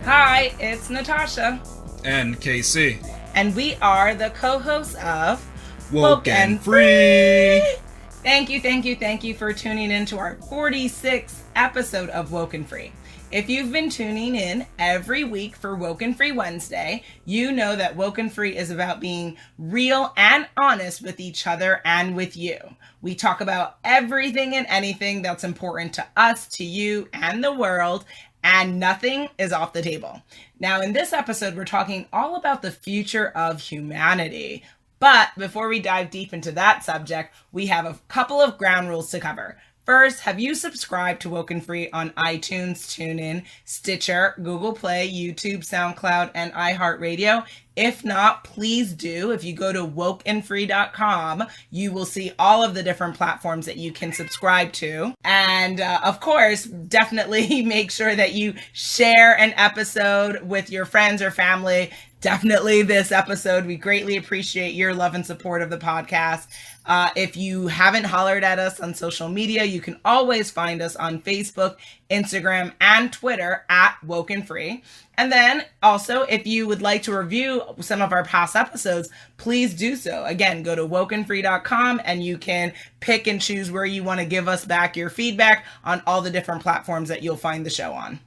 Hi, it's Natasha. And KC. And we are the co-hosts of WokeNFree. Thank you for tuning in to our 46th episode of WokeNFree. If you've been tuning in every week for WokeNFree Wednesday, you know that WokeNFree is about being real and honest with each other and with you. We talk about everything and anything that's important to us, to you, and the world, and nothing is off the table. Now, in this episode, we're talking all about the future of humanity. But before we dive deep into that subject, we have a couple of ground rules to cover. First, have you subscribed to WokeNFree on iTunes, TuneIn, Stitcher, Google Play, YouTube, SoundCloud, and iHeartRadio? If not, please do. If you go to WokeNFree.com, you will see all of the different platforms that you can subscribe to. And of course, definitely make sure that you share an episode with your friends or family. Definitely this episode. We greatly appreciate your love and support of the podcast. If you haven't hollered at us on social media, you can always find us on Facebook, Instagram, and Twitter at WokeNFree. And then also, if you would like to review some of our past episodes, please do so. Again, go to WokeNFree.com and you can pick and choose where you want to give us back your feedback on all the different platforms that you'll find the show on.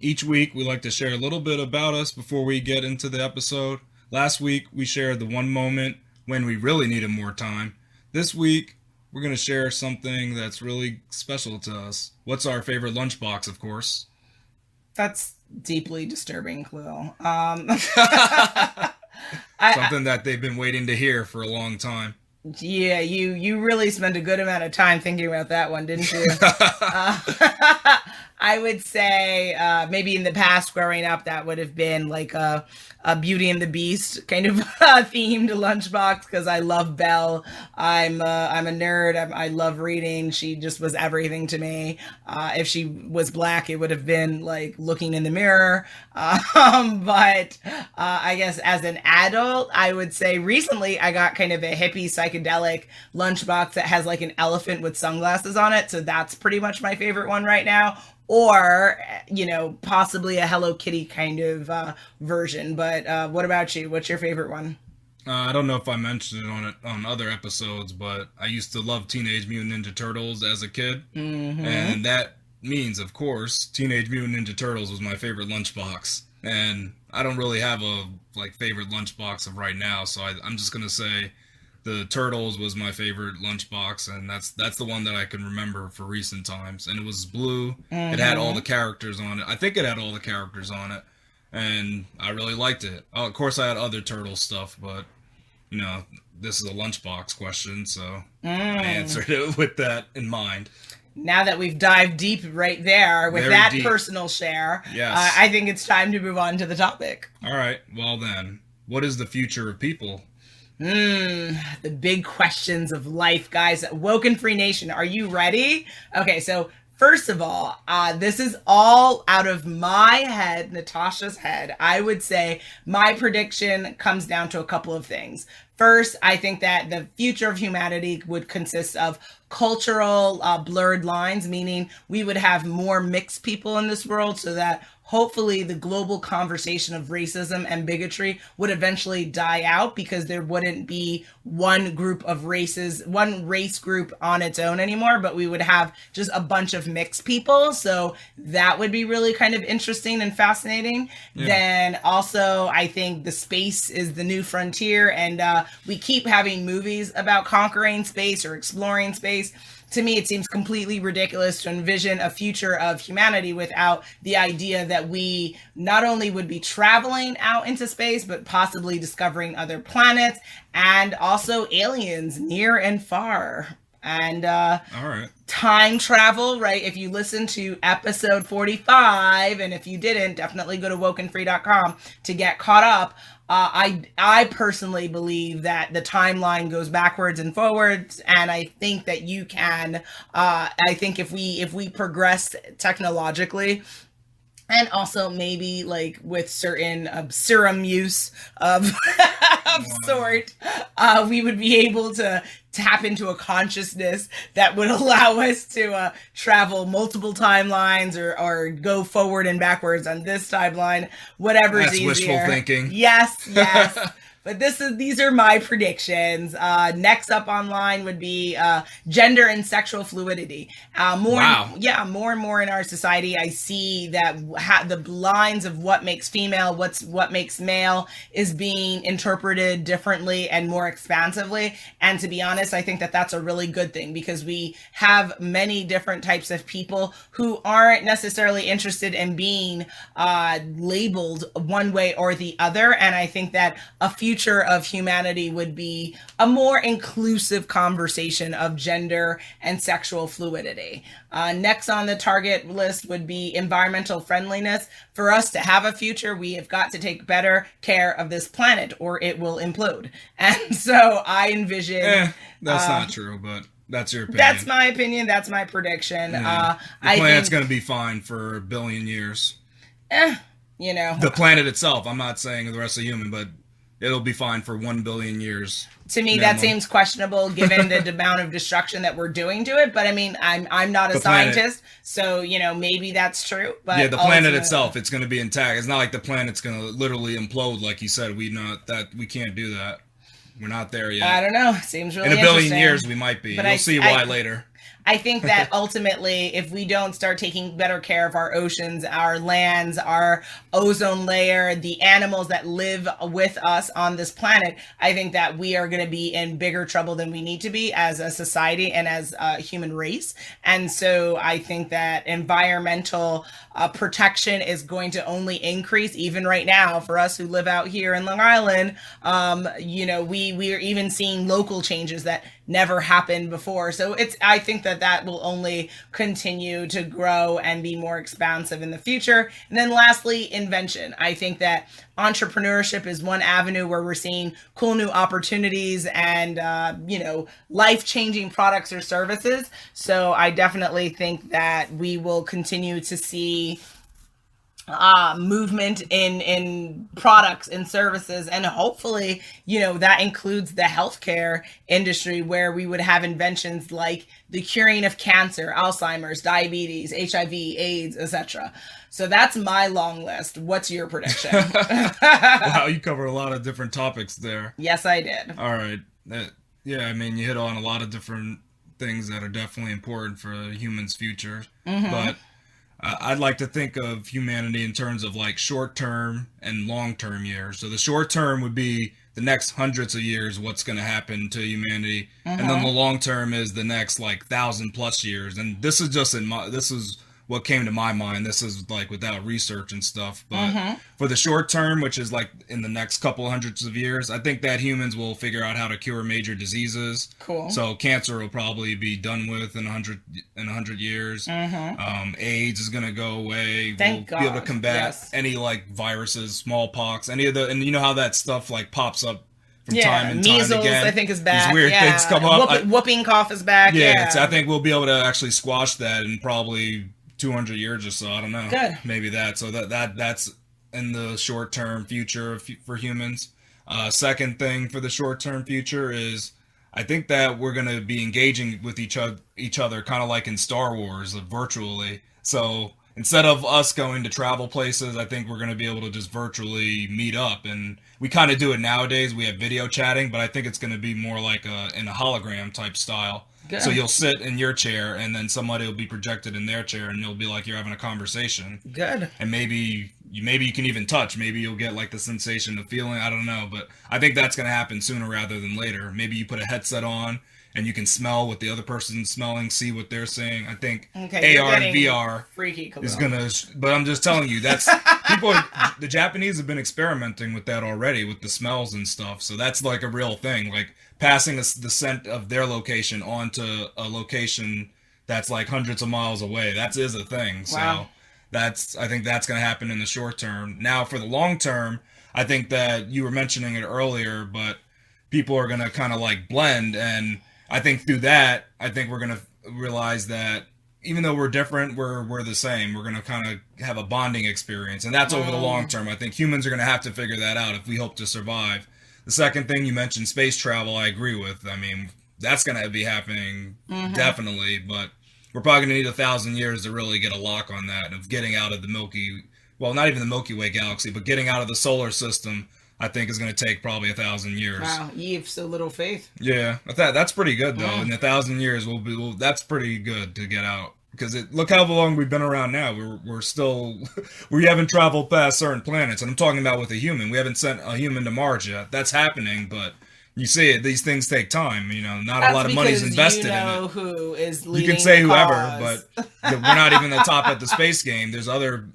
Each week, we like to share a little bit about us before we get into the episode. Last week, we shared the one moment when we really needed more time. This week, we're going to share something that's really special to us. What's our favorite lunchbox, of course? That's deeply disturbing, Quill. Something that they've been waiting to hear for a long time. Yeah, you really spent a good amount of time thinking about that one, didn't you? I would say maybe in the past growing up, that would have been like a Beauty and the Beast kind of themed lunchbox, because I love Belle. I'm a nerd. I love reading. She just was everything to me. If she was black, it would have been like looking in the mirror. But I guess as an adult, I would say recently I got kind of a hippie psychedelic lunchbox that has like an elephant with sunglasses on it. So that's pretty much my favorite one right now. Or, possibly a Hello Kitty kind of version. But what about you? What's your favorite one? I don't know if I mentioned it on other episodes, but I used to love Teenage Mutant Ninja Turtles as a kid. Mm-hmm. And that means, of course, Teenage Mutant Ninja Turtles was my favorite lunchbox. And I don't really have a favorite lunchbox of right now, so I'm just going to say the Turtles was my favorite lunchbox, and that's the one that I can remember for recent times. And it was blue. Mm-hmm. It had all the characters on it. I think it had all the characters on it, and I really liked it. Of course, I had other Turtle stuff, but, this is a lunchbox question, so I answered it with that in mind. Now that we've dived deep right there with Very that deep. Personal share, yes. I think it's time to move on to the topic. All right. Well, then, what is the future of people? The big questions of life, guys. WokeNFree Nation, are you ready? Okay, so first of all, this is all out of my head, Natasha's head. I would say my prediction comes down to a couple of things. First, I think that the future of humanity would consist of cultural blurred lines, meaning we would have more mixed people in this world, so that hopefully the global conversation of racism and bigotry would eventually die out, because there wouldn't be one race group on its own anymore, but we would have just a bunch of mixed people. So that would be really kind of interesting and fascinating. Yeah. Then also, I think the space is the new frontier, and we keep having movies about conquering space or exploring space. To me, it seems completely ridiculous to envision a future of humanity without the idea that we not only would be traveling out into space, but possibly discovering other planets and also aliens near and far. And all right. Time travel, right? If you listen to episode 45, and if you didn't, definitely go to WokeNFree.com to get caught up. I personally believe that the timeline goes backwards and forwards, and I think that you can. I think if we progress technologically, And also maybe like with certain serum use of of sort, we would be able to tap into a consciousness that would allow us to travel multiple timelines, or go forward and backwards on this timeline, whatever's That's easier. wishful thinking. Yes, yes. But these are my predictions. Next up online would be gender and sexual fluidity. Wow. More and more in our society, I see that the lines of what makes female, what makes male, is being interpreted differently and more expansively. And to be honest, I think that that's a really good thing, because we have many different types of people who aren't necessarily interested in being labeled one way or the other. And I think that a future of humanity would be a more inclusive conversation of gender and sexual fluidity. Next on the target list would be environmental friendliness. For us to have a future, we have got to take better care of this planet, or it will implode. And so I envision... That's not true, but that's your opinion. That's my opinion. That's my prediction. The planet's going to be fine for a billion years. The planet itself, I'm not saying the rest of human, but it'll be fine for 1 billion years. To me, that seems questionable given the amount of destruction that we're doing to it. But I mean, I'm not a scientist, so maybe that's true. But yeah, the planet itself, it's going to be intact. It's not like the planet's going to literally implode, like you said. We can't do that. We're not there yet. I don't know. Seems really in a billion years we might be. But you'll see why later. I think that ultimately, if we don't start taking better care of our oceans, our lands, our ozone layer, the animals that live with us on this planet, I think that we are going to be in bigger trouble than we need to be as a society and as a human race. And so I think that environmental protection is going to only increase. Even right now, for us who live out here in Long Island, we are even seeing local changes that never happened before. So I think that will only continue to grow and be more expansive in the future. And then lastly, invention. I think that entrepreneurship is one avenue where we're seeing cool new opportunities and life-changing products or services. So I definitely think that we will continue to see movement in products and services, and hopefully that includes the healthcare industry, where we would have inventions like the curing of cancer, Alzheimer's, diabetes, HIV, AIDS, etc. So that's my long list. What's your prediction? Wow, you covered a lot of different topics there. Yes, I did. All right. Yeah, I mean, you hit on a lot of different things that are definitely important for a human's future. Mm-hmm. But I'd like to think of humanity in terms of like short-term and long-term years. So the short-term would be the next hundreds of years, what's going to happen to humanity. Mm-hmm. And then the long-term is the next like 1,000+ years. And this is just this is what came to my mind. This is like without research and stuff. But for the short term, which is like in the next couple hundreds of years, I think that humans will figure out how to cure major diseases. Cool. So cancer will probably be done with in 100 years. AIDS is going to go away. Thank God. Be able to combat any like viruses, smallpox, any of the, and you know how that stuff like pops up from time and measles, time again. I think is back. These weird things come up. Whooping cough is back. Yeah. So I think we'll be able to actually squash that in probably 200 years or so. I don't know. Good. Maybe that. So that's in the short term future for humans. Second thing for the short term future is I think that we're going to be engaging with each other kind of like in Star Wars, virtually. So instead of us going to travel places, I think we're going to be able to just virtually meet up. And we kind of do it nowadays. We have video chatting, but I think it's going to be more like in a hologram type style. Good. So you'll sit in your chair and then somebody will be projected in their chair and you'll be like you're having a conversation. Good. And maybe you can even touch. Maybe you'll get like the sensation of feeling. I don't know. But I think that's going to happen sooner rather than later. Maybe you put a headset on and you can smell what the other person's smelling, see what they're saying. I think AR and VR is going to... But I'm just telling you, that's... the Japanese have been experimenting with that already, with the smells and stuff. So that's like a real thing. Like passing the scent of their location onto a location that's like hundreds of miles away. That is a thing. Wow. So I think that's going to happen in the short term. Now for the long term, I think that you were mentioning it earlier, but people are going to kind of like blend. And I think through that, I think we're going to realize that even though we're different, we're the same. We're going to kind of have a bonding experience. And that's over the long term. I think humans are going to have to figure that out if we hope to survive. The second thing you mentioned, space travel, I agree with. I mean, that's going to be happening definitely, but we're probably going to need 1,000 years to really get a lock on that, of getting out of the not even the Milky Way galaxy, but getting out of the solar system. I think is going to take probably 1,000 years. Wow, you've so little faith. Yeah, that's pretty good though. In 1,000 years, that's pretty good to get out, because look how long we've been around now. We're still we haven't traveled past certain planets, and I'm talking about with a human. We haven't sent a human to Mars yet. That's happening, but you see it. These things take time. Not a lot of money is invested in it. Who is leading? You can say the whoever, cause. but we're not even the top at the space game. There's other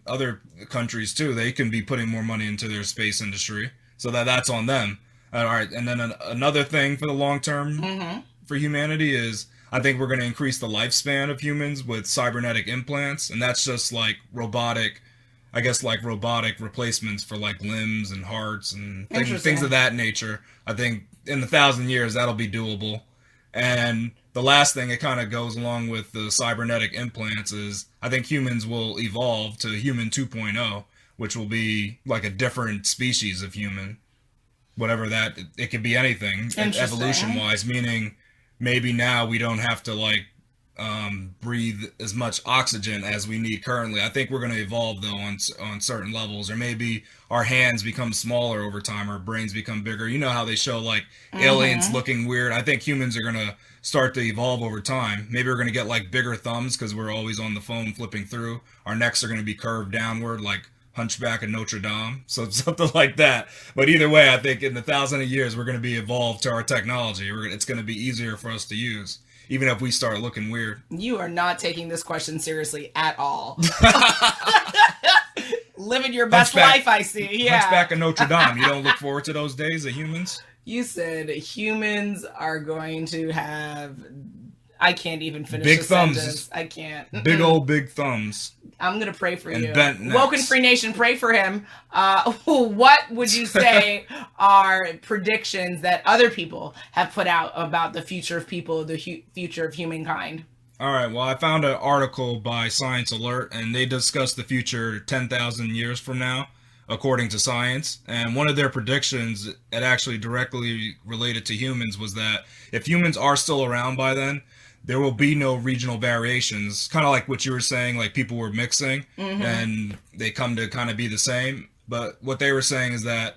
countries too. They can be putting more money into their space industry. So that's on them. All right, and then another thing for the long term for humanity is, I think we're going to increase the lifespan of humans with cybernetic implants, and that's just like robotic replacements for like limbs and hearts and things of that nature. I think in 1,000 years that'll be doable. And the last thing, it kind of goes along with the cybernetic implants, is I think humans will evolve to human 2.0. Which will be like a different species of human, whatever that, it could be anything evolution-wise, meaning maybe now we don't have to breathe as much oxygen as we need currently. I think we're going to evolve though on certain levels, or maybe our hands become smaller over time, our brains become bigger. You know how they show like aliens looking weird? I think humans are going to start to evolve over time. Maybe we're going to get like bigger thumbs because we're always on the phone flipping through. Our necks are going to be curved downward like Hunchback of Notre Dame, so something like that. But either way, I think in 1,000 years we're going to be evolved to our technology. It's going to be easier for us to use, even if we start looking weird. You are not taking this question seriously at all. Living your best life, I see. Yeah. Hunchback of Notre Dame. You don't look forward to those days of humans? You said humans are going to have... I can't even finish big the thumbs. Sentence. I can't. Big old big thumbs. I'm going to pray for and you. Bent necks. WokeNFree Nation, pray for him. What would you say are predictions that other people have put out about the future of people, the future of humankind? All right, well, I found an article by Science Alert, and they discuss the future 10,000 years from now, according to science. And one of their predictions that actually directly related to humans was that if humans are still around by then, there will be no regional variations, kind of like what you were saying, like people were mixing and they come to kind of be the same. But what they were saying is that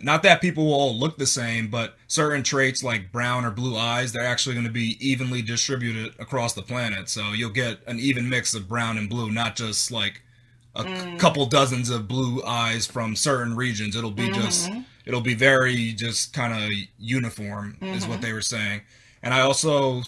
not that people will all look the same, but certain traits like brown or blue eyes, they're actually going to be evenly distributed across the planet. So you'll get an even mix of brown and blue, not just like a couple dozens of blue eyes from certain regions. It'll be it'll be very just kind of uniform is what they were saying. And I also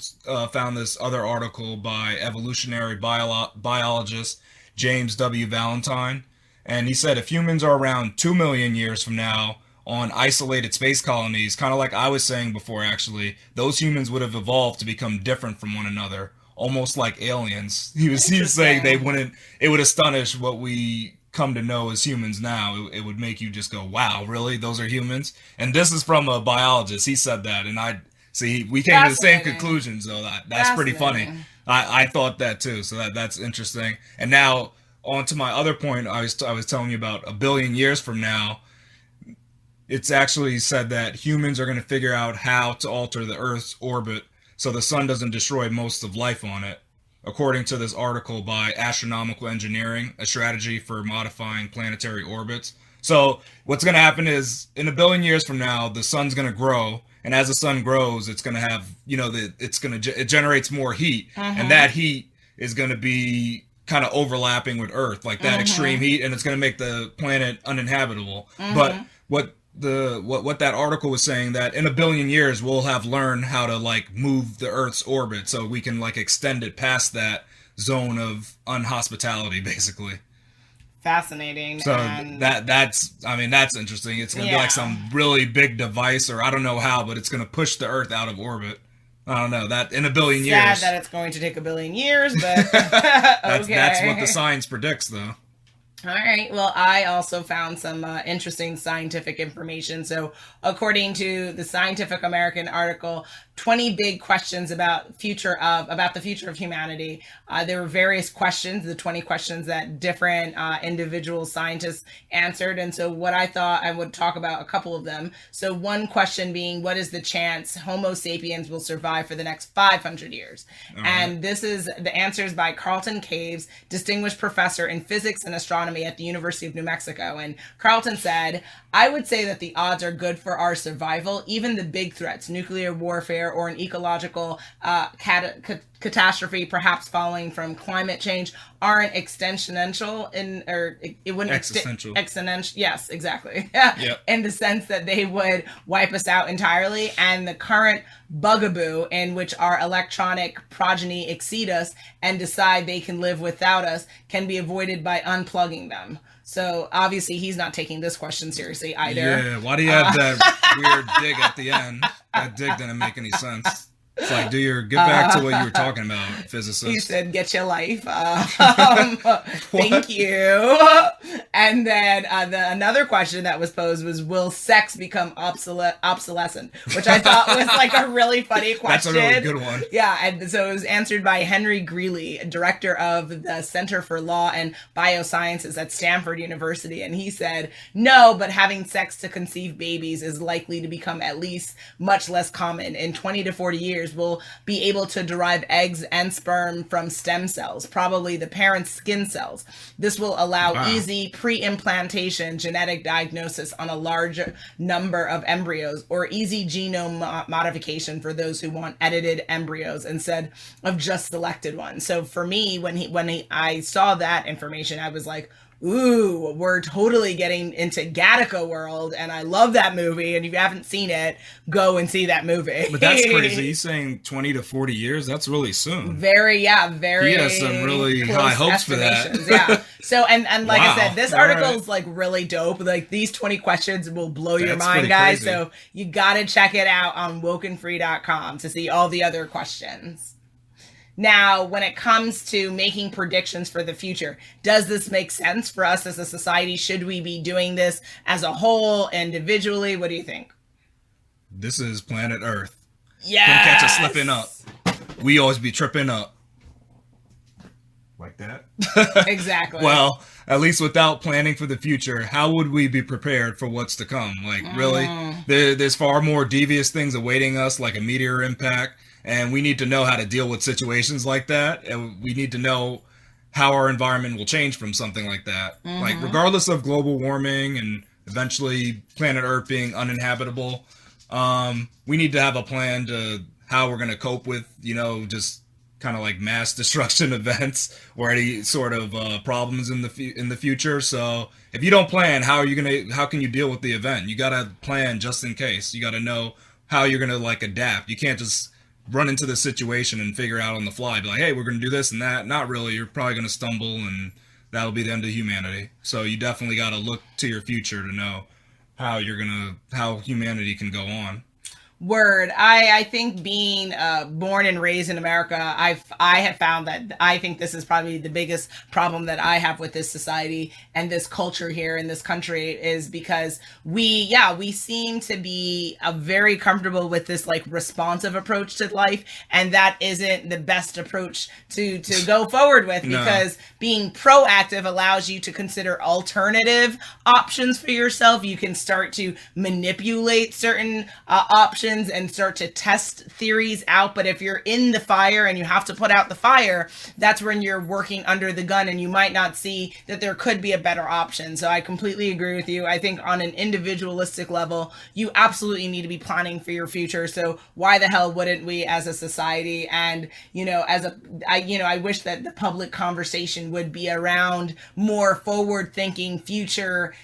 found this other article by evolutionary biologist James W. Valentine. And he said if humans are around 2 million years from now on isolated space colonies, kind of like I was saying before actually, those humans would have evolved to become different from one another, almost like aliens. He was saying it would astonish what we come to know as humans now. It would make you just go, wow, really? Those are humans? And this is from a biologist. He said that, and we came to the same conclusions, though. That's pretty funny. I thought that too, so that's interesting. And now on to my other point, I was telling you about 1 billion years from now. It's actually said that humans are going to figure out how to alter the Earth's orbit so the sun doesn't destroy most of life on it, according to this article by Astronomical Engineering, a strategy for modifying planetary orbits. So what's going to happen is in 1 billion years from now, the sun's going to grow. And as the sun grows, it's going to have, it generates more heat. And that heat is going to be kind of overlapping with Earth, like that extreme heat. And it's going to make the planet uninhabitable. But what that article was saying, that in 1 billion years, we'll have learned how to like move the Earth's orbit so we can like extend it past that zone of unhospitality, basically. Fascinating. So that's interesting. It's going to be like some really big device, or I don't know how, but it's going to push the Earth out of orbit. I don't know, that in 1 billion years. Sad that it's going to take 1 billion years, but that's what the science predicts, though. All right. Well, I also found some interesting scientific information. So, according to the Scientific American article, 20 big questions about the future of humanity. There were various questions, the 20 questions that different individual scientists answered. And so, what I thought I would talk about a couple of them. So, one question being, what is the chance Homo sapiens will survive for the next 500 years? All and right. This is the answers by Carlton Caves, distinguished professor in physics and astronomy at the University of New Mexico. And Carlton said, I would say that the odds are good for our survival. Even the big threats, nuclear warfare or an ecological catastrophe, perhaps following from climate change, aren't extensional it wouldn't existential. Exponential. Yes, exactly. Yep. In the sense that they would wipe us out entirely. And the current bugaboo in which our electronic progeny exceed us and decide they can live without us can be avoided by unplugging them. So obviously he's not taking this question seriously either. Yeah, why do you have that weird dig at the end? That dig didn't make any sense. It's like, get back to what you were talking about, physicist. He said, get your life. Thank you. And then another question that was posed was, will sex become obsolescent? Which I thought was like a really funny question. That's a really good one. Yeah, and so it was answered by Henry Greeley, director of the Center for Law and Biosciences at Stanford University. And he said, no, but having sex to conceive babies is likely to become at least much less common. In 20 to 40 years, will be able to derive eggs and sperm from stem cells, probably the parent's skin cells. This will allow easy pre-implantation genetic diagnosis on a large number of embryos, or easy genome modification for those who want edited embryos instead of just selected ones. So for me, when I saw that information, I was like, ooh, we're totally getting into Gattaca world, and I love that movie. And if you haven't seen it, go and see that movie. But that's crazy. He's saying 20 to 40 years. That's really soon. Very. He has some really high hopes for that. Yeah. So, and like I said, this article is like really dope. Like these 20 questions will blow your mind, guys. Crazy. So you got to check it out on WokeNFree.com to see all the other questions. Now, when it comes to making predictions for the future, does this make sense for us as a society? Should we be doing this as a whole, individually? What do you think? This is planet Earth. Yes. Don't catch us slipping up. We always be tripping up. Like that? Exactly. Well, at least without planning for the future, how would we be prepared for what's to come? Like, really? There's far more devious things awaiting us, like a meteor impact. And we need to know how to deal with situations like that. And we need to know how our environment will change from something like that. Like, regardless of global warming and eventually planet Earth being uninhabitable, we need to have a plan to how we're going to cope with, just kind of like mass destruction events or any sort of problems in the future. So if you don't plan, how can you deal with the event? You got to plan just in case. You got to know how you're going to like adapt. You can't just run into the situation and figure out on the fly, be like, hey, we're going to do this and that. Not really. You're probably going to stumble, and that'll be the end of humanity. So you definitely got to look to your future to know how humanity can go on. Word. I think being born and raised in America, I have found that I think this is probably the biggest problem that I have with this society and this culture here in this country, is because we seem to be very comfortable with this like responsive approach to life, and that isn't the best approach to go forward with. No. Because being proactive allows you to consider alternative options for yourself. You can start to manipulate certain options and start to test theories out. But if you're in the fire and you have to put out the fire, that's when you're working under the gun, and you might not see that there could be a better option. So I completely agree with you. I think on an individualistic level, you absolutely need to be planning for your future. So why the hell wouldn't we as a society? And, I wish that the public conversation would be around more forward thinking futuristic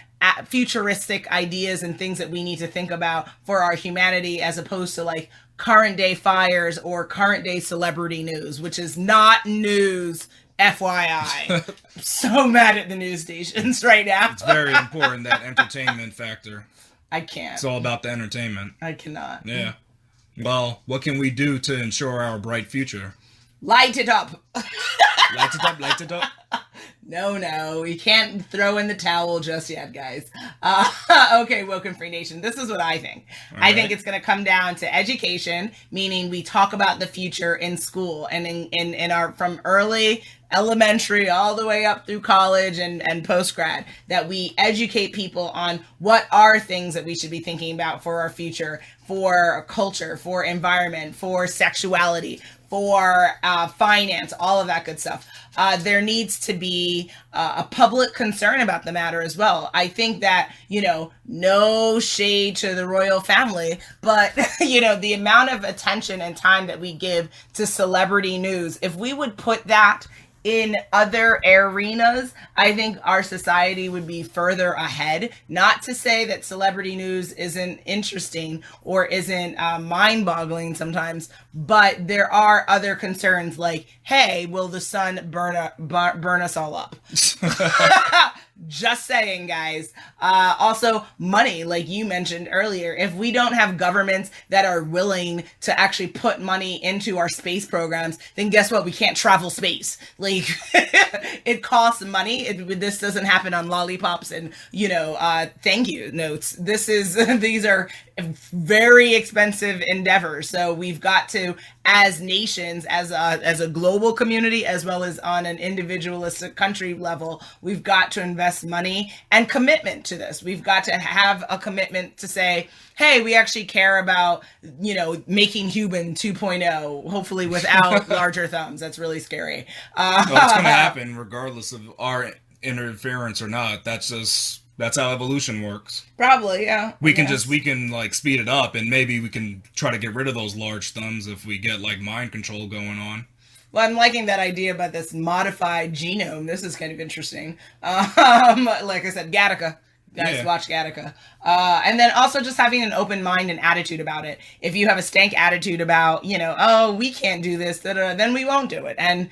ideas and things that we need to think about for our humanity, as opposed to like current day fires or current day celebrity news, which is not news, FYI. I'm so mad at the news stations right now. It's very important, that entertainment factor. I can't. It's all about the entertainment. I cannot. Yeah. Well, what can we do to ensure our bright future? Light it up. Light it up, light it up. No, you can't throw in the towel just yet, guys. Okay, Woke and Free Nation, this is what I think. I think it's going to come down to education, meaning we talk about the future in school and in our from early elementary all the way up through college and post-grad, that we educate people on what are things that we should be thinking about for our future, for culture, for environment, for sexuality, for finance, all of that good stuff. There needs to be a public concern about the matter as well. I think that, no shade to the royal family, but, the amount of attention and time that we give to celebrity news, if we would put that in other arenas, I think our society would be further ahead. Not to say that celebrity news isn't interesting or isn't mind-boggling sometimes, but there are other concerns like, hey, will the sun burn us all up? Just saying, guys. Also, money, like you mentioned earlier. If we don't have governments that are willing to actually put money into our space programs, then guess what? We can't travel space. Like, it costs money. This doesn't happen on lollipops and, thank you notes. These are very expensive endeavors. So we've got to, as nations, as a global community, as well as on an individualistic country level, we've got to invest money and commitment to this. We've got to have a commitment to say, hey, we actually care about, making human 2.0, hopefully without larger thumbs. That's really scary. It's going to happen regardless of our interference or not. That's how evolution works. Probably, yeah. We can like speed it up, and maybe we can try to get rid of those large thumbs if we get like mind control going on. Well, I'm liking that idea about this modified genome. This is kind of interesting. Like I said, Gattaca. Guys, watch Gattaca. And then also just having an open mind and attitude about it. If you have a stank attitude about, oh, we can't do this, then we won't do it. And,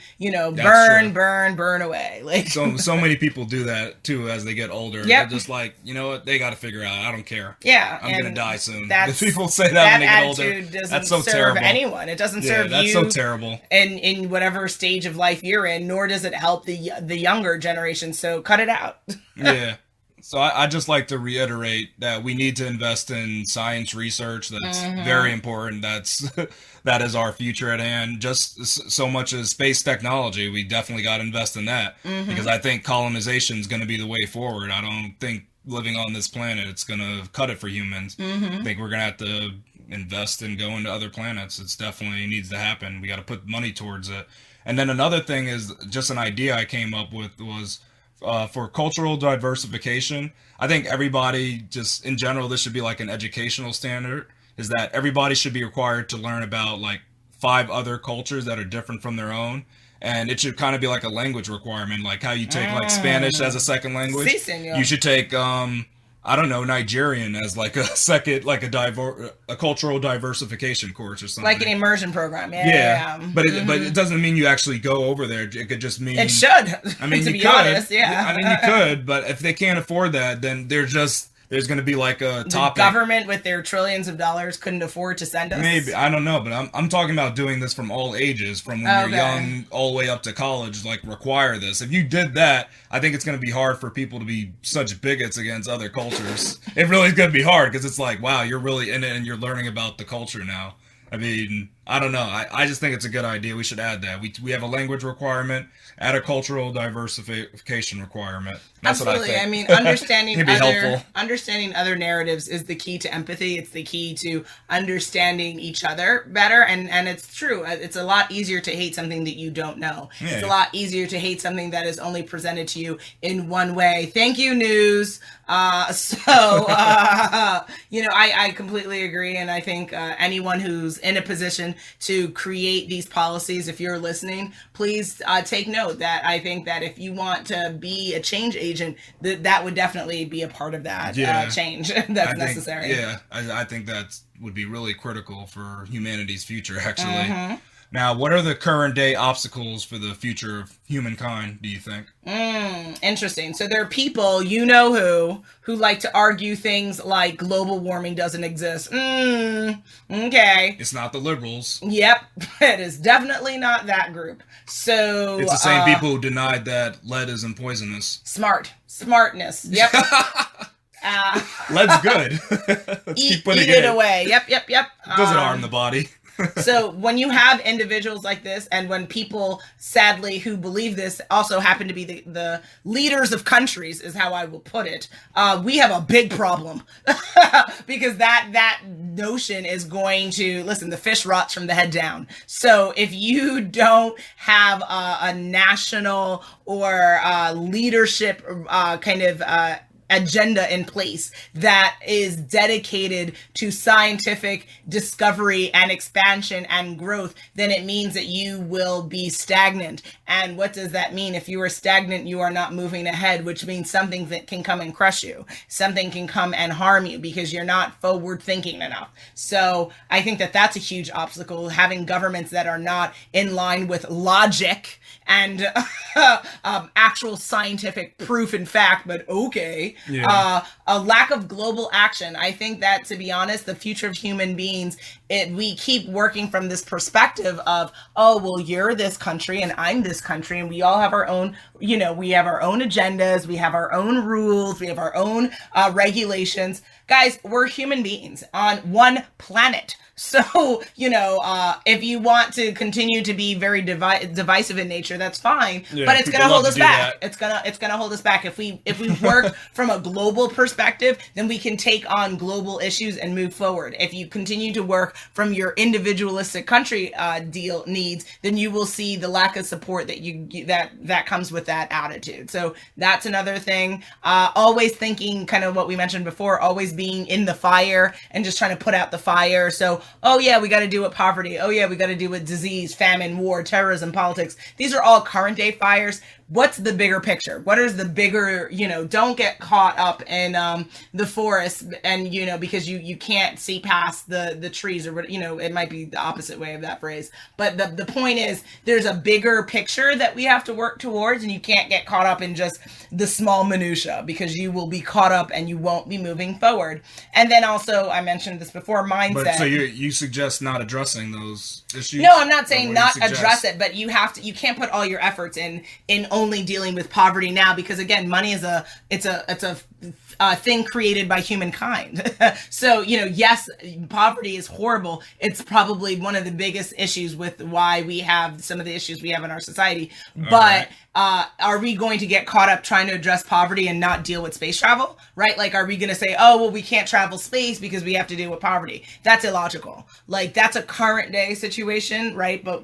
burn away. Like so many people do that too as they get older. Yep. They're just like, you know what, they got to figure out. I don't care. Yeah. I'm going to die soon. If people say that when they get older. That attitude that's so doesn't serve terrible. anyone. It doesn't serve that's you. so terrible. In whatever stage of life you're in, nor does it help the younger generation. So cut it out. Yeah. So I just like to reiterate that we need to invest in science research. That's very important. That is our future at hand. Just so much as space technology, we definitely got to invest in that because I think colonization is going to be the way forward. I don't think living on this planet it's going to cut it for humans. I think we're going to have to invest and go into other planets. It's definitely needs to happen. We got to put money towards it. And then another thing is just an idea I came up with was. For cultural diversification, I think everybody just in general, this should be like an educational standard, is that everybody should be required to learn about like 5 other cultures that are different from their own. And it should kind of be like a language requirement, like how you take like Spanish as a second language. Sí, señor. You should take, I don't know, Nigerian as like a second, like a cultural diversification course or something. Like an immersion program. Yeah. But it doesn't mean you actually go over there. It could just mean... It should. I mean, to you be could. honest, yeah. I mean, you could, but if they can't afford that, then there's going to be like a topic. The government with their trillions of dollars couldn't afford to send us. Maybe, I don't know, but I'm talking about doing this from all ages, from when you're young all the way up to college, like require this. If you did that, I think it's going to be hard for people to be such bigots against other cultures. It really is going to be hard because it's like, wow, you're really in it and you're learning about the culture now. I mean, I don't know. I just think it's a good idea. We should add that. We have a language requirement, add a cultural diversification requirement. That's Absolutely. what I think. I mean, understanding other narratives is the key to empathy. It's the key to understanding each other better. And it's true. It's a lot easier to hate something that you don't know. Yeah. It's a lot easier to hate something that is only presented to you in one way. Thank you, news. I completely agree. And I think anyone who's in a position to create these policies, if you're listening, please take note that I think that if you want to be a change agent, that would definitely be a part of that change that's necessary. I think that would be really critical for humanity's future, actually. Now, what are the current day obstacles for the future of humankind, do you think? Interesting. So there are people, you know who like to argue things like global warming doesn't exist. Okay. It's not the liberals. Yep. It is definitely not that group. So it's the same people who denied that lead isn't poisonous. Smartness. Yep. Lead's good. Let's keep putting it away. Yep. Doesn't harm the body. So when you have individuals like this, and when people, sadly, who believe this also happen to be the leaders of countries, is how I will put it, we have a big problem. Because that notion is going to, listen, the fish rots from the head down. So if you don't have a national or leadership kind of agenda in place that is dedicated to scientific discovery and expansion and growth, then it means that you will be stagnant. And what does that mean? If you are stagnant, you are not moving ahead, which means something that can come and crush you. Something can come and harm you because you're not forward thinking enough. So I think that that's a huge obstacle, having governments that are not in line with logic and actual scientific proof and fact, but okay. Yeah. A lack of global action. I think that, to be honest, the future of human beings, we keep working from this perspective of, oh, well, you're this country and I'm this country, and we all have our own, we have our own agendas, we have our own rules, we have our own regulations. Guys, we're human beings on one planet. So, if you want to continue to be very divisive in nature, that's fine, but it's going to hold us back. It's going to hold us back. If we work from a global perspective, then we can take on global issues and move forward. If you continue to work from your individualistic country needs, then you will see the lack of support that comes with that attitude. So that's another thing. Always thinking, kind of what we mentioned before, always being in the fire and just trying to put out the fire. So, oh yeah, we got to deal with poverty. Oh yeah, we got to deal with disease, famine, war, terrorism, politics. These are all current day fires. What's the bigger picture? What is the bigger, don't get caught up in the forest and, because you can't see past the trees, or, it might be the opposite way of that phrase. But the point is, there's a bigger picture that we have to work towards, and you can't get caught up in just the small minutia, because you will be caught up and you won't be moving forward. And then also, I mentioned this before, mindset. But so you suggest not addressing those issues? No, I'm not saying not address it, but you can't put all your efforts in only dealing with poverty now, because again, money is a thing created by humankind. So, yes, poverty is horrible. It's probably one of the biggest issues with why we have some of the issues we have in our society. But are we going to get caught up trying to address poverty and not deal with space travel? Right? Like, are we going to say, oh, well, we can't travel space because we have to deal with poverty? That's illogical. Like, that's a current day situation, right? But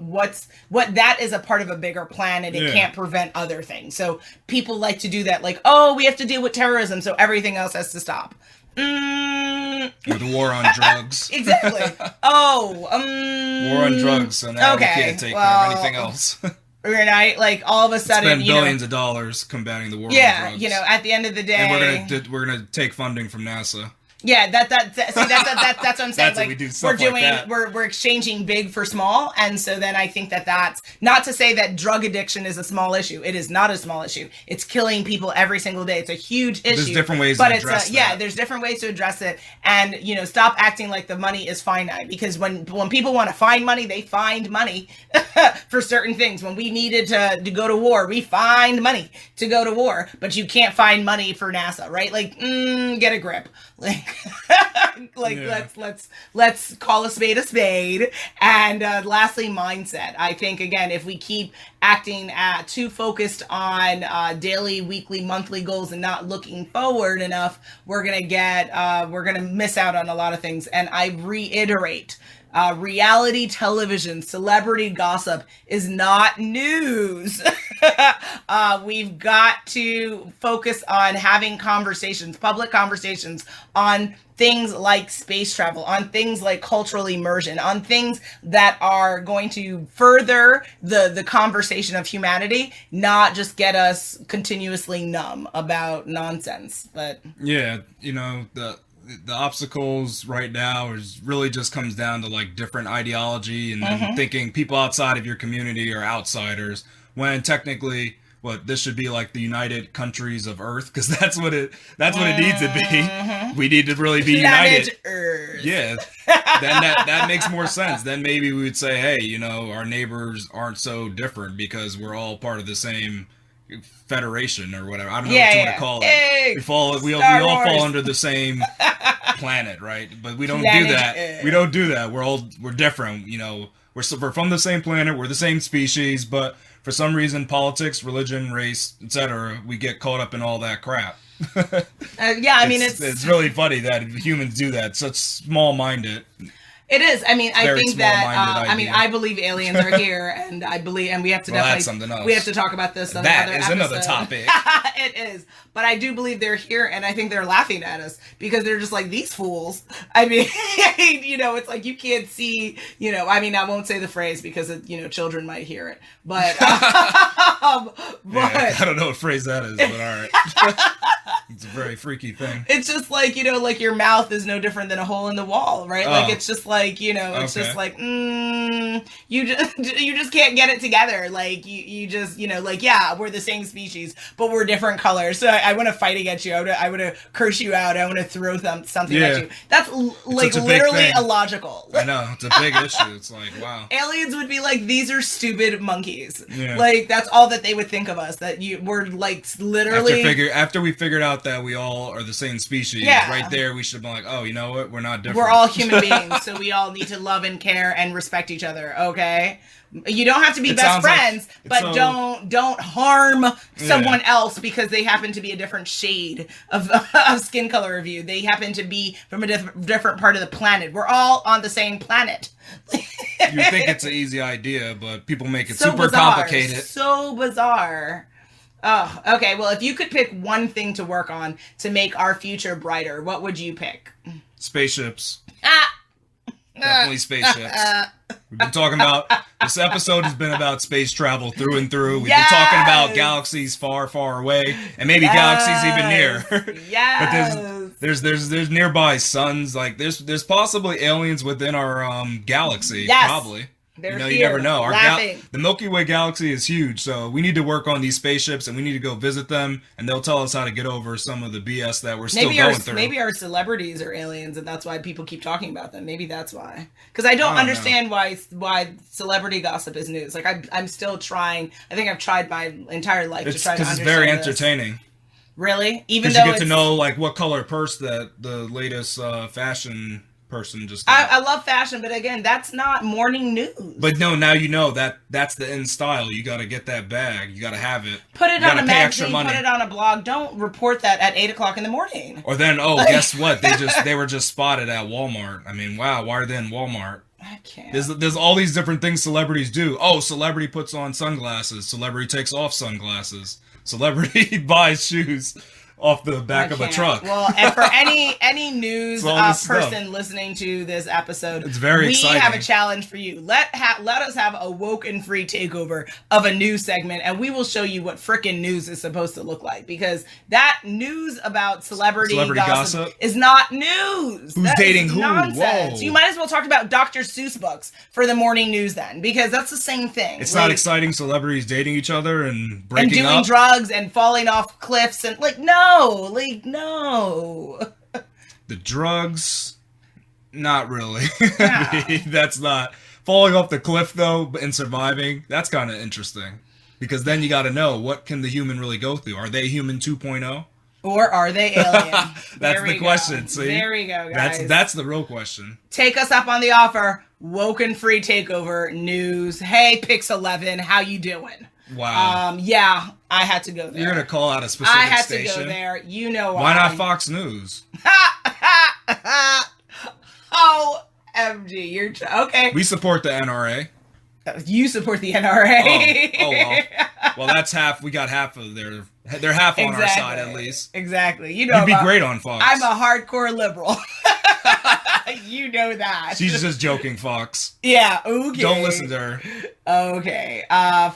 that is a part of a bigger plan, and it can't prevent other things. So people like to do that, like, oh, we have to deal with terrorism, so everything else has to stop. Or the war on drugs. Exactly. War on drugs, so now we can't take care of anything else. Right? Like, all of a sudden, spend billions of dollars combating the war on drugs. Yeah, at the end of the day, and we're gonna take funding from NASA. Yeah, that's what I'm saying. That's like, what we do, we're exchanging big for small, and so then I think that's not to say that drug addiction is a small issue. It is not a small issue. It's killing people every single day. It's a huge issue. There's different ways to address that. Yeah, there's different ways to address it, and stop acting like the money is finite. Because when people want to find money, they find money for certain things. When we needed to go to war, we find money to go to war, but you can't find money for NASA, right? Like, get a grip. Let's call a spade. And lastly, mindset. I think, again, if we keep acting too focused on daily, weekly, monthly goals and not looking forward enough, we're gonna miss out on a lot of things. And I reiterate, reality television, celebrity gossip is not news. We've got to focus on having public conversations on things like space travel, on things like cultural immersion, on things that are going to further the conversation of humanity, not just get us continuously numb about nonsense. But yeah, the obstacles right now is really just comes down to like different ideology and then thinking people outside of your community are outsiders when technically this should be like the United Countries of Earth, because that's what it needs to be. We need to really be united. Earth. Yeah. Then that makes more sense. Then maybe we would say, hey, you know, our neighbors aren't so different because we're all part of the same federation or whatever. I don't know what you want to call it. Hey, we all fall under the same planet, right? But we don't do that. We don't do that. We're different. You know, we're from the same planet. We're the same species, but for some reason, politics, religion, race, etc., we get caught up in all that crap. I mean, it's really funny that humans do that. Such small-minded. It is. I mean, I think that. Idea. I believe aliens are here, and we have to that's something else. We have to talk about this. On that another is episode. Another topic. It is, but I do believe they're here, and I think they're laughing at us because they're just like these fools. I mean, you know, it's like you can't see. You know, I mean, I won't say the phrase because children might hear it, but I don't know what phrase that is, but all right. It's a very freaky thing. It's just like, like your mouth is no different than a hole in the wall, right? Like it's just like, it's just like, you just can't get it together. Like you just, like, yeah, we're the same species, but we're different colors. So I want to fight against you. I want to curse you out. I want to throw something at you. That's like literally illogical. I know, it's a big issue. It's like, wow. Aliens would be like, these are stupid monkeys. Yeah. Like that's all that they would think of us. That we're like literally after we figured out that we all are the same species, right there we should be like, oh, you know what? We're not different. We're all human beings, so we all need to love and care and respect each other, okay? You don't have to be best friends, but don't harm someone else because they happen to be a different shade of skin color of you. They happen to be from a different part of the planet. We're all on the same planet. You think it's an easy idea, but people make it so super complicated. So bizarre. Oh, okay. Well, if you could pick one thing to work on to make our future brighter, what would you pick? Spaceships. Definitely spaceships. We've been talking about, this episode has been about space travel through and through. We've been talking about galaxies far, far away, and maybe galaxies even near. But there's nearby suns. Like there's possibly aliens within our galaxy. Probably. You never know. The Milky Way galaxy is huge, so we need to work on these spaceships, and we need to go visit them, and they'll tell us how to get over some of the BS that we're still going through. Maybe our celebrities are aliens, and that's why people keep talking about them. Maybe that's why. Because I don't understand why celebrity gossip is news. Like I'm still trying. I think I've tried my entire life to try to understand. Because it's very entertaining. Really? Even though you get to know like what color purse that the latest fashion person just got. I love fashion, but again, that's not morning news. But no, now you know that's the in style. You got to get that bag. You got to have it. Put it on a magazine. Put it on a blog. Don't report that at 8:00 in the morning. Or then, guess what? They were just spotted at Walmart. I mean, wow. Why are they in Walmart? I can't. There's all these different things celebrities do. Oh, celebrity puts on sunglasses. Celebrity takes off sunglasses. Celebrity buys shoes off the back of a truck. Well, and for any news person listening to this episode, it's very exciting. We have a challenge for you. Let us have a WokeNFree takeover of a news segment, and we will show you what frickin' news is supposed to look like. Because that news about celebrity gossip is not news. Who's dating who? Nonsense. Whoa. You might as well talk about Dr. Seuss books for the morning news then, because that's the same thing. It's not exciting. Celebrities dating each other and breaking up, and doing drugs and falling off cliffs and no. The drugs, not really. That's not. Falling off the cliff, though, and surviving, that's kind of interesting. Because then you got to know, what can the human really go through? Are they human 2.0? Or are they alien? That's the question, see? There we go, guys. That's the real question. Take us up on the offer. WokeNFree takeover news. Hey, Pix11, how you doing? Wow. Yeah, I had to go there. You're going to call out a specific station? I had to go there. You know why. Why not Fox News? OMG, you're... Okay. We support the NRA. You support the NRA. Oh, well. Well, that's half. We got half of their... They're half on our side, at least. Exactly. You'd be great on Fox. I'm a hardcore liberal. You know that. She's just joking, Fox. Yeah, okay. Don't listen to her. Okay.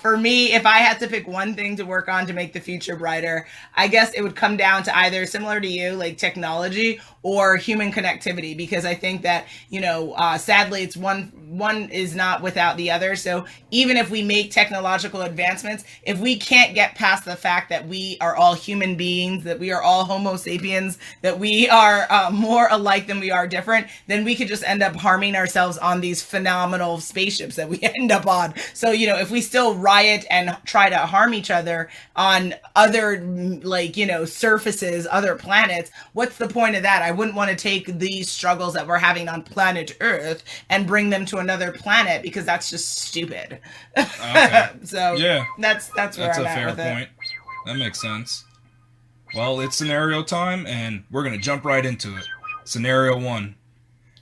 For me, if I had to pick one thing to work on to make the future brighter, I guess it would come down to either similar to you, like technology, or human connectivity, because I think that, sadly, it's one is not without the other. So even if we make technological advancements, if we can't get past the fact that we are all human beings, that we are all Homo sapiens, that we are more alike than we are different, then we could just end up harming ourselves on these phenomenal spaceships that we end up on. So, if we still riot and try to harm each other on other, surfaces, other planets, what's the point of that? I wouldn't want to take these struggles that we're having on planet Earth and bring them to another planet, because that's just stupid. Okay. So yeah, that's where I'm at with it. That's a fair point. That makes sense. Well, it's scenario time, and we're going to jump right into it. Scenario 1.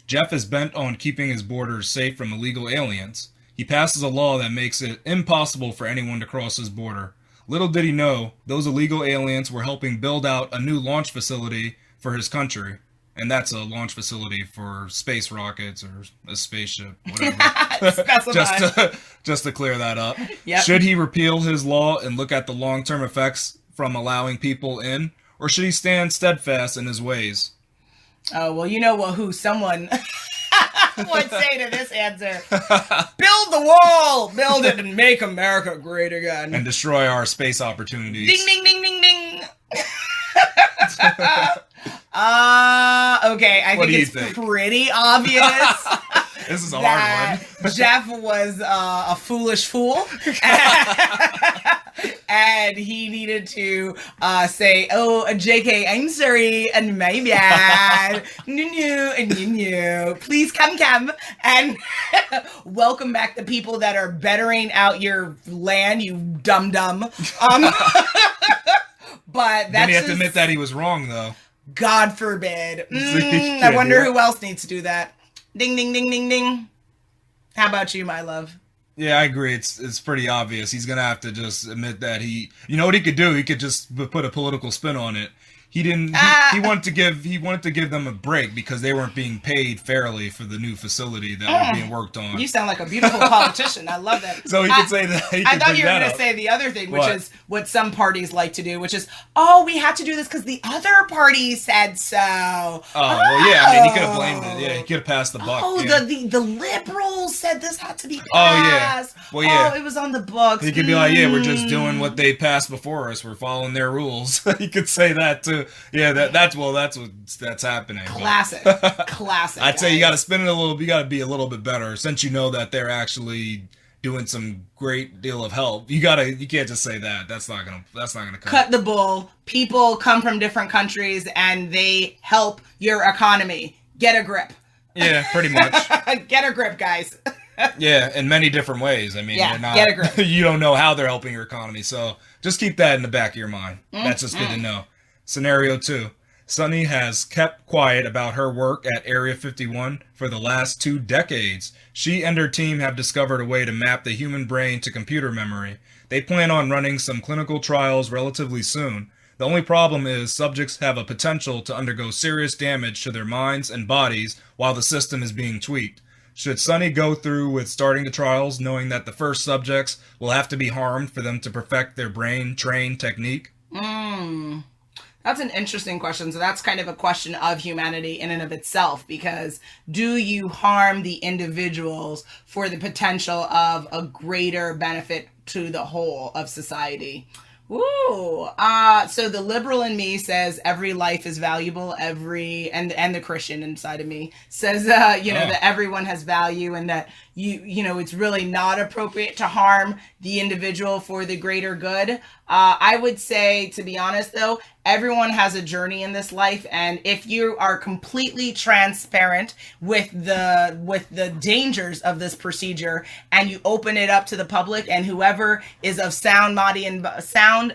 Jeff is bent on keeping his borders safe from illegal aliens. He passes a law that makes it impossible for anyone to cross his border. Little did he know, those illegal aliens were helping build out a new launch facility for his country. And that's a launch facility for space rockets or a spaceship, whatever. just to clear that up. Yep. Should he repeal his law and look at the long-term effects from allowing people in? Or should he stand steadfast in his ways? Oh, well, who someone would say to this answer. Build the wall! Build it and make America great again. And destroy our space opportunities. Ding, ding, ding, ding, ding. Okay, I think it's pretty obvious. This is a hard one. Jeff was a foolish fool. And he needed to say, "Oh, JK, I'm sorry, and my bad. No. Please come, and welcome back the people that are bettering out your land, you dumb. But that's then you have to admit that he was wrong, though. God forbid. I wonder who else needs to do that. Ding, ding, ding, ding, ding. How about you, my love? Yeah, I agree. It's pretty obvious. He's gonna have to just admit that he. You know what he could do? He could just put a political spin on it. He didn't. He wanted to give them a break because they weren't being paid fairly for the new facility that was being worked on. You sound like a beautiful politician. I love that. So he could say that. I thought you were going to say the other thing, which is what some parties like to do, which is, we had to do this because the other party said so. Well, yeah. I mean, he could have blamed it. Yeah, he could have passed the buck. Oh, yeah. the liberals said this had to be passed. Oh, yeah. Well, yeah. Oh, it was on the books. He could be like, yeah, we're just doing what they passed before us. We're following their rules. He could say that too. Yeah, that's happening. Classic. I'd say you got to spin it a little. You got to be a little bit better since you know that they're actually doing some great deal of help. You can't just say that. That's not gonna cut the bull. People come from different countries and they help your economy. Get a grip. Yeah, pretty much. Get a grip, guys. Yeah, in many different ways. I mean, get a grip. You don't know how they're helping your economy, so just keep that in the back of your mind. That's just good to know. Scenario 2. Sunny has kept quiet about her work at Area 51 for the last 2 decades. She and her team have discovered a way to map the human brain to computer memory. They plan on running some clinical trials relatively soon. The only problem is subjects have a potential to undergo serious damage to their minds and bodies while the system is being tweaked. Should Sunny go through with starting the trials knowing that the first subjects will have to be harmed for them to perfect their brain-trained technique? That's an interesting question. So that's kind of a question of humanity in and of itself, because do you harm the individuals for the potential of a greater benefit to the whole of society? Ooh, so the liberal in me says every life is valuable. And the Christian inside of me says, that everyone has value, and that it's really not appropriate to harm the individual for the greater good. I would say, to be honest though, everyone has a journey in this life, and if you are completely transparent with the dangers of this procedure and you open it up to the public, and whoever is of sound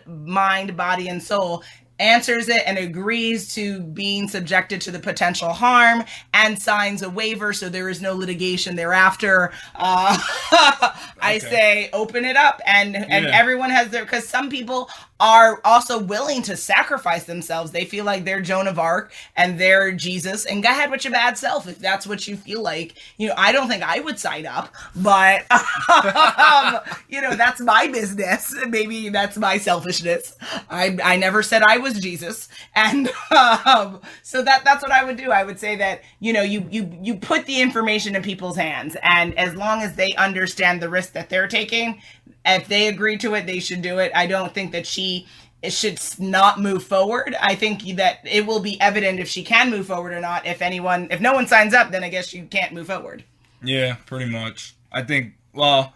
mind, body, and soul answers it and agrees to being subjected to the potential harm and signs a waiver so there is no litigation thereafter, I say open it up and everyone has their, because some people are also willing to sacrifice themselves. They feel like they're Joan of Arc and they're Jesus. And go ahead with your bad self if that's what you feel like. I don't think I would sign up, but that's my business. Maybe that's my selfishness. I never said I was Jesus, and so that's what I would do. I would say that you put the information in people's hands, and as long as they understand the risk that they're taking, if they agree to it, they should do it. I don't think that she should not move forward. I think that it will be evident if she can move forward or not. If no one signs up, then I guess you can't move forward. Yeah, pretty much. I think, well,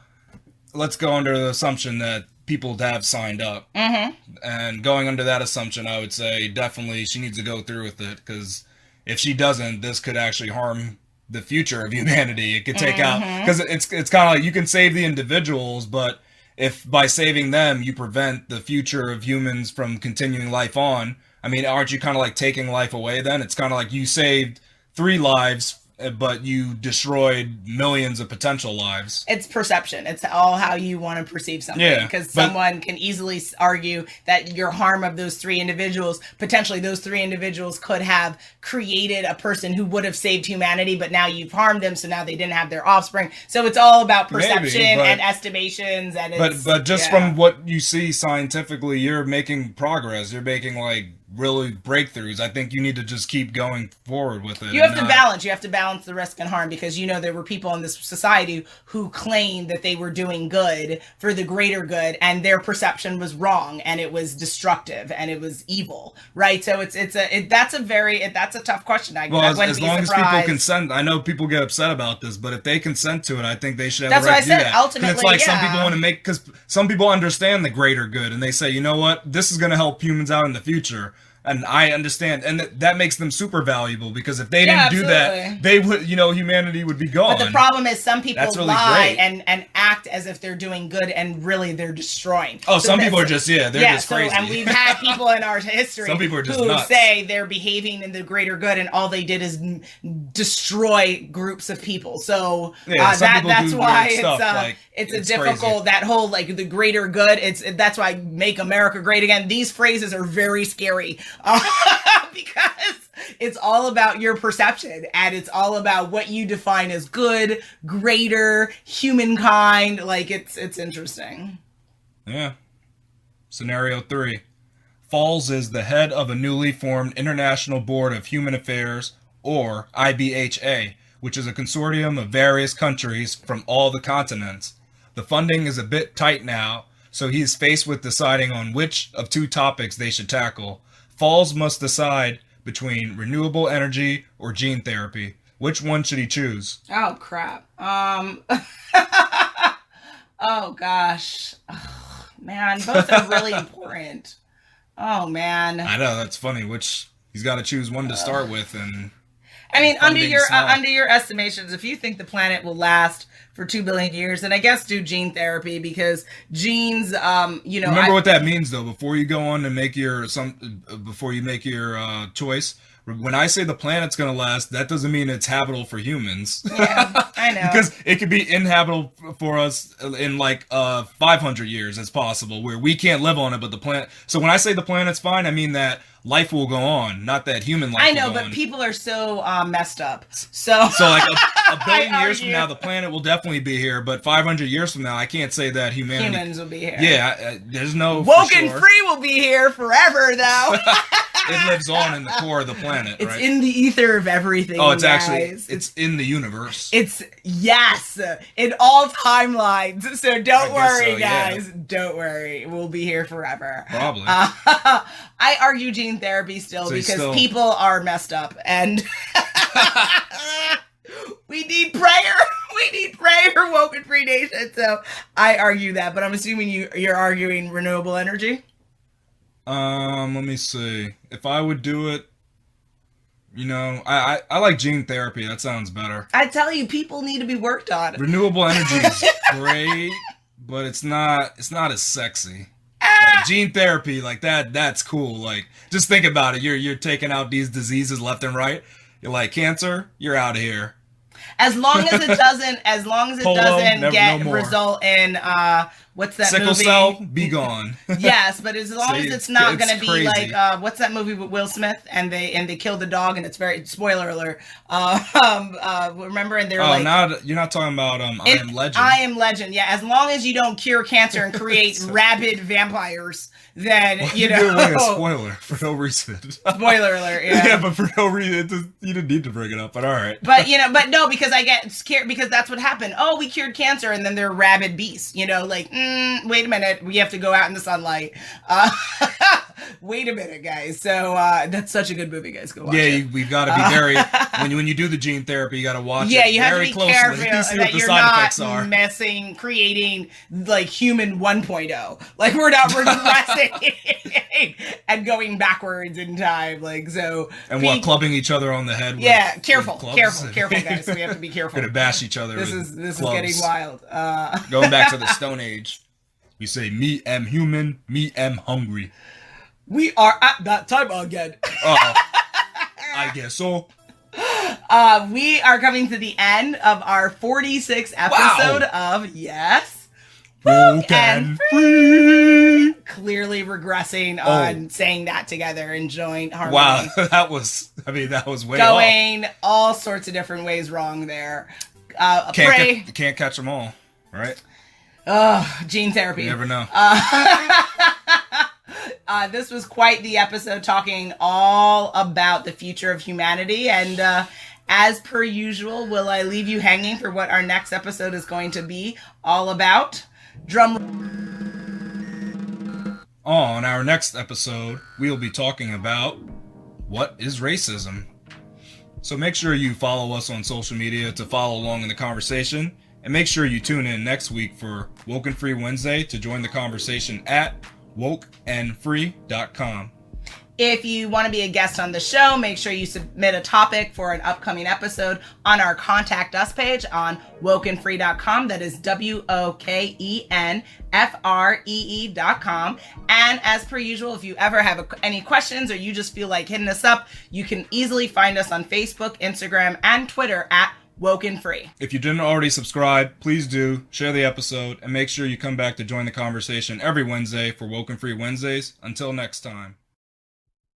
let's go under the assumption that people have signed up. Mm-hmm. And going under that assumption, I would say definitely she needs to go through with it, because if she doesn't, this could actually harm the future of humanity. It could take out, because it's kind of like you can save the individuals, but if by saving them you prevent the future of humans from continuing life on, I mean, aren't you kind of like taking life away then? It's kind of like you saved 3 lives, but you destroyed millions of potential lives. It's perception. It's all how you want to perceive something. Yeah, because someone can easily argue that your harm of those 3 individuals, potentially those 3 individuals could have created a person who would have saved humanity, but now you've harmed them, so now they didn't have their offspring. So it's all about perception and estimations. And but just from what you see scientifically, you're making progress. You're making really breakthroughs. I think you need to just keep going forward with it. You have to balance. You have to balance the risk and harm, because there were people in this society who claimed that they were doing good for the greater good, and their perception was wrong, and it was destructive, and it was evil, right? So that's a tough question. As long as people consent, I know people get upset about this, but if they consent to it, I think they should have the right to do that. That's what I said. Ultimately, it's like some people want to because some people understand the greater good, and they say, you know what, this is going to help humans out in the future. And I understand, and that makes them super valuable, because if they didn't do that, they would, humanity would be gone. But the problem is some people really lie and act as if they're doing good, and really they're destroying. Oh, some people are just, they're just crazy. And we've had people in our history some people are just who nuts. say they're behaving in the greater good, and all they did is destroy groups of people. So that's why it's a difficult, crazy. That whole, the greater good, that's why Make America Great Again. These phrases are very scary. Because it's all about your perception, and it's all about what you define as good, greater, humankind. It's interesting. Yeah. Scenario 3. Falls is the head of a newly formed International Board of Human Affairs, or IBHA, which is a consortium of various countries from all the continents. The funding is a bit tight now, so he is faced with deciding on which of 2 topics they should tackle. Falls must decide between renewable energy or gene therapy. Which one should he choose? Oh, crap. Oh, gosh. Oh, man, both are really important. Oh, man. I know, that's funny. He's got to choose one to start with, and I mean, under your estimations, if you think the planet will last for 2 billion years, then I guess do gene therapy, because genes, Remember what that means, though. Before you go on and make your choice, when I say the planet's going to last, that doesn't mean it's habitable for humans. Yeah, I know. Because it could be inhabitable for us in 500 years. It's possible where we can't live on it, but the planet. So when I say the planet's fine, I mean that life will go on, not that human life. I know, will go but on. People are so messed up. So a billion years from now, the planet will definitely be here. But 500 years from now, I can't say that humans will be here. Yeah, there's no. WokeNFree will be here forever, though. It lives on in the core of the planet. It's in the ether of everything. Oh, it's in the universe. It's in all timelines. So don't worry, guys. Yeah. Don't worry. We'll be here forever. Probably. I argue gene therapy because people are messed up, and we need prayer. We need prayer for WokeNFree Nation. So I argue that, but I'm assuming you're arguing renewable energy. Let me see. If I would do it, I like gene therapy. That sounds better. I tell you, people need to be worked on. Renewable energy is great, but it's not as sexy. Gene therapy, that's cool. Just think about it. You're taking out these diseases left and right. You're like, cancer, you're out of here. As long as it doesn't result in what's that Sickle movie? cell, be gone. Yes, but as long as it's not going to be crazy. like what's that movie with Will Smith and they kill the dog and it's very spoiler alert. Remember and they're you're not talking about I Am Legend. I Am Legend. Yeah, as long as you don't cure cancer and create rabid vampires, then you know. Like a spoiler for no reason. Spoiler alert. Yeah. Yeah, but for no reason, you didn't need to bring it up. But all right. But but no, because I get scared because that's what happened. Oh, we cured cancer, and then they're rabid beasts. Wait a minute, we have to go out in the sunlight. Wait a minute, guys. So that's such a good movie, guys. Go watch it. We've got to be very when you do the gene therapy, you got to watch it. Yeah, you have to be closely careful to see that what the you're side effects are. not creating like human 1.0. Like we're not regressing and going backwards in time. Like so. And clubbing each other on the head. Careful, guys. We have to be careful. Gonna bash each other. This is getting wild. Going back to the Stone Age, we say, "Me am human, me am hungry." We are at that time again. I guess so. We are coming to the end of our 46th episode of WokeNFree. Clearly regressing on saying that together and join harmony. Wow, that was way going off. All sorts of different ways wrong there. Can't catch them all, right? Gene therapy. You never know. This was quite the episode talking all about the future of humanity. And as per usual, will I leave you hanging for what our next episode is going to be all about? On our next episode, we'll be talking about what is racism. So make sure you follow us on social media to follow along in the conversation. And make sure you tune in next week for WokeNFree Wednesday to join the conversation at WokeNFree.com. If you want to be a guest on the show, make sure you submit a topic for an upcoming episode on our Contact Us page on WokeNFree.com. That is WokenFree.com. And as per usual, if you ever have any questions or you just feel like hitting us up, you can easily find us on Facebook, Instagram, and Twitter at WokenFree. If you didn't already subscribe, please do. Share the episode and make sure you come back to join the conversation every Wednesday for WokenFree Wednesdays. Until next time.